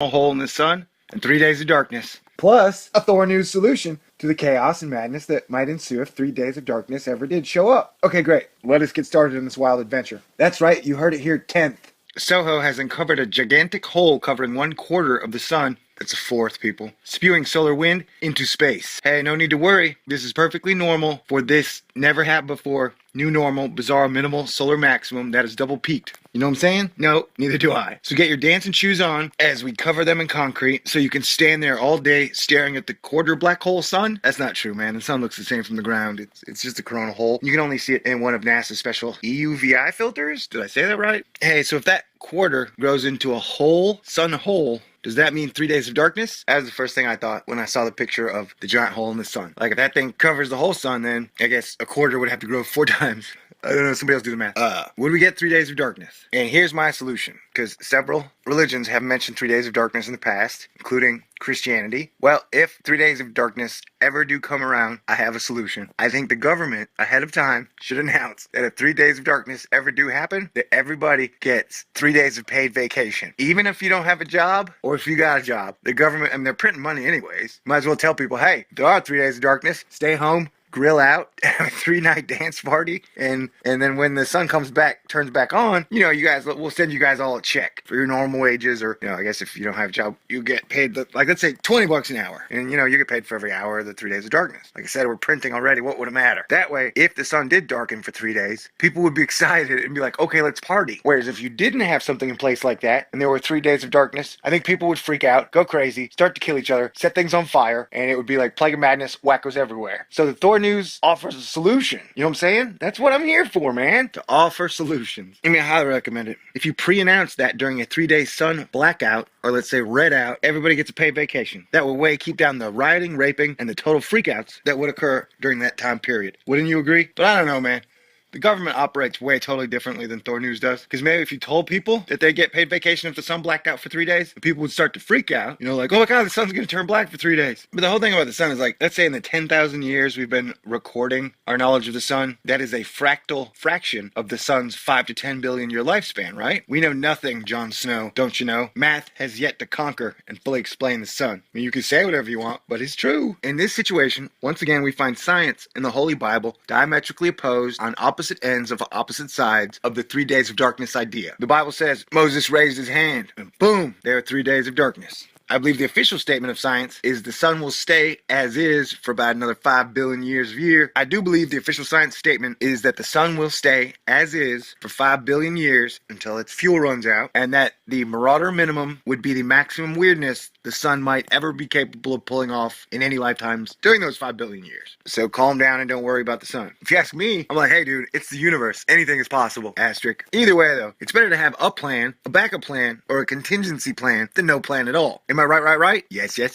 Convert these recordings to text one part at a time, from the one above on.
hole in the sun, and 3 days of darkness. Plus, a Thor News solution to the chaos and madness that might ensue if 3 days of darkness ever did show up. Okay, great. Let us get started in this wild adventure. That's right, you heard it here 10th. Soho has uncovered a gigantic hole covering 1/4 of the sun. That's a fourth, people. Spewing solar wind into space. Hey, no need to worry. This is perfectly normal for this never happened before new normal, bizarre, minimal solar maximum that is double peaked. You know what I'm saying? No, neither do I. So get your dancing shoes on as we cover them in concrete so you can stand there all day staring at the quarter black hole sun. That's not true, man. The sun looks the same from the ground. It's just a coronal hole. You can only see it in one of NASA's special EUVI filters. Did I say that right? Hey, so if that quarter grows into a whole sun hole, does that mean 3 days of darkness? That was the first thing I thought when I saw the picture of the giant hole in the sun. Like, if that thing covers the whole sun, then I guess a quarter would have to grow 4 times. I don't know, somebody else do the math. Would we get 3 days of darkness? And here's my solution, because several religions have mentioned 3 days of darkness in the past, including Christianity. Well, if 3 days of darkness ever do come around, I have a solution. I think the government, ahead of time, should announce that if 3 days of darkness ever do happen, that everybody gets 3 days of paid vacation. Even if you don't have a job, or if you got a job, the government, I mean, they're printing money anyways. Might as well tell people, hey, there are 3 days of darkness, stay home, grill out, have a 3-night dance party, and then when the sun turns back on, you know, you guys, we'll send you guys all a check for your normal wages, or, you know, I guess if you don't have a job, you get paid, like, let's say $20 an hour, and, you know, you get paid for every hour of the 3 days of darkness. Like I said, we're printing already, what would it matter? That way, if the sun did darken for 3 days, people would be excited and be like, okay, let's party. Whereas if you didn't have something in place like that, and there were 3 days of darkness, I think people would freak out, go crazy, start to kill each other, set things on fire, and it would be like Plague of Madness, wackos everywhere. So the Thor News offers a solution. You know what I'm saying? That's what I'm here for, man. To offer solutions. I mean, I highly recommend it. If you pre-announce that during a 3-day sun blackout, or let's say red out, everybody gets a paid vacation. That will keep down the rioting, raping, and the total freakouts that would occur during that time period. Wouldn't you agree? But I don't know, man. The government operates way totally differently than Thor News does. Because maybe if you told people that they get paid vacation if the sun blacked out for 3 days, people would start to freak out. You know, like, oh my God, the sun's going to turn black for 3 days. But the whole thing about the sun is like, let's say in the 10,000 years we've been recording our knowledge of the sun, that is a fractal fraction of the sun's 5 to 10 billion year lifespan, right? We know nothing, Jon Snow, don't you know? Math has yet to conquer and fully explain the sun. I mean, you can say whatever you want, but it's true. In this situation, once again, we find science in the Holy Bible diametrically opposed on opposite ends of opposite sides of the 3 days of darkness idea. The Bible says Moses raised his hand and boom, there are 3 days of darkness. I believe the official statement of science is the sun will stay as is for about another 5 billion years of year. I do believe the official science statement is that the sun will stay as is for 5 billion years until its fuel runs out, and that the Marauder minimum would be the maximum weirdness the sun might ever be capable of pulling off in any lifetimes during those 5 billion years. So calm down and don't worry about the sun. If you ask me, I'm like, hey dude, it's the universe. Anything is possible. Asterisk. Either way though, it's better to have a plan, a backup plan, or a contingency plan than no plan at all. Am I right? Yes. You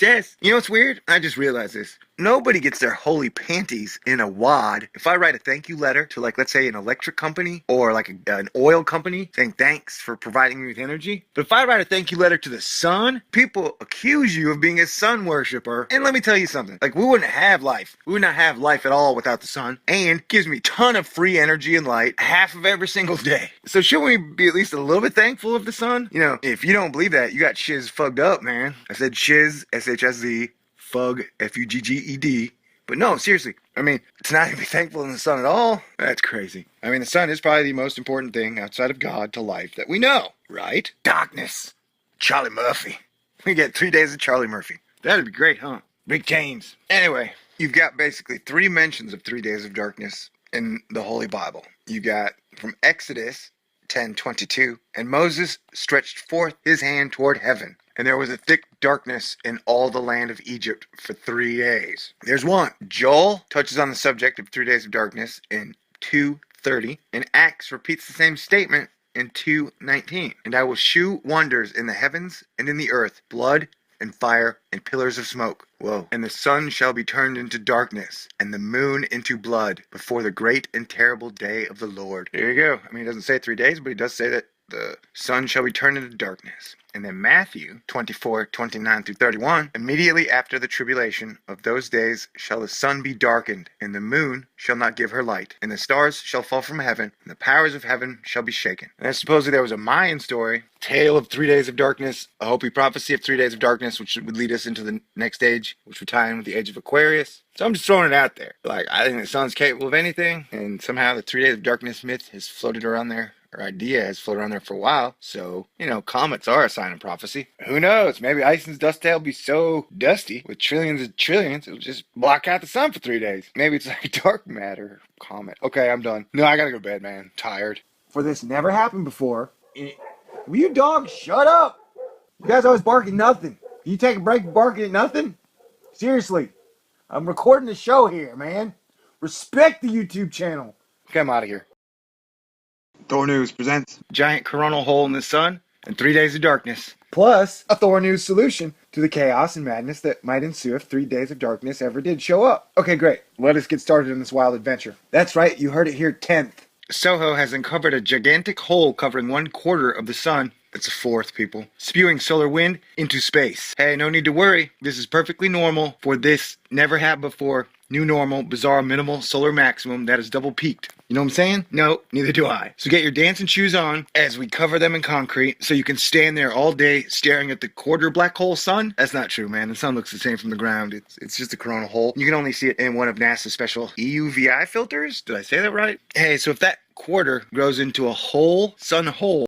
know what's weird? I just realized this. Nobody gets their holy panties in a wad. If I write a thank you letter to, like, let's say an electric company or like an oil company saying thanks for providing me with energy. But if I write a thank you letter to the sun, people accuse you of being a sun worshiper. And let me tell you something. Like, we wouldn't have life. We would not have life at all without the sun. And it gives me a ton of free energy and light half of every single day. So shouldn't we be at least a little bit thankful of the sun? You know, if you don't believe that, you got shiz fugged up, man. I said shiz, S-H-S-Z. Fug, F-U-G-G-E-D. But no, seriously, I mean, to not even be thankful in the sun at all, that's crazy. I mean, the sun is probably the most important thing outside of God to life that we know, right? Darkness. Charlie Murphy. We get 3 days of Charlie Murphy. That'd be great, huh? Big James. Anyway, you've got basically 3 mentions of 3 days of darkness in the Holy Bible. You got from Exodus 10:22, and Moses stretched forth his hand toward heaven, and there was a thick darkness in all the land of Egypt for 3 days. There's one. Joel touches on the subject of 3 days of darkness in 2:30, and Acts repeats the same statement in 2:19. And I will shew wonders in the heavens and in the earth, blood and fire and pillars of smoke. Whoa. And the sun shall be turned into darkness, and the moon into blood, before the great and terrible day of the Lord. There you go. I mean, it doesn't say 3 days, but he does say that the sun shall be turned into darkness. And then Matthew 24:29-31, immediately after the tribulation of those days shall the sun be darkened, and the moon shall not give her light, and the stars shall fall from heaven, and the powers of heaven shall be shaken. And then supposedly there was a Mayan story, tale of 3 days of darkness, a Hopi prophecy of 3 days of darkness, which would lead us into the next age, which would tie in with the age of Aquarius. So I'm just throwing it out there. Like, I think the sun's capable of anything, and somehow the 3 days of darkness myth has floated around there. Or idea has floated around there for a while. So, comets are a sign of prophecy. Who knows? Maybe Ison's dust tail will be so dusty with trillions of trillions, it'll just block out the sun for 3 days. Maybe it's like dark matter comet. Okay, I'm done. No, I gotta go to bed, man. Tired. For this never happened before. Will you dogs shut up? You guys always bark at nothing. You take a break barking at nothing? Seriously. I'm recording the show here, man. Respect the YouTube channel. Okay, I'm out of here. Thor News presents Giant coronal hole in the sun and 3 days of darkness. plus a Thor News solution to the chaos and madness that might ensue if 3 days of darkness ever did show up. Okay, great. Let us get started in this wild adventure. That's right, you heard it here 10th. Soho has uncovered a gigantic hole covering 1/4 of the sun. That's a fourth, people. Spewing solar wind into space. Hey, no need to worry. This is perfectly normal for this never happened before new normal, bizarre minimal solar maximum that is double peaked. You know what I'm saying? No, neither do I. So get your dancing shoes on as we cover them in concrete so you can stand there all day staring at the quarter black hole sun. That's not true, man. The sun looks the same from the ground. It's just a coronal hole. You can only see it in one of NASA's special EUVI filters. Did I say that right? Hey, so if that quarter grows into a whole sun hole,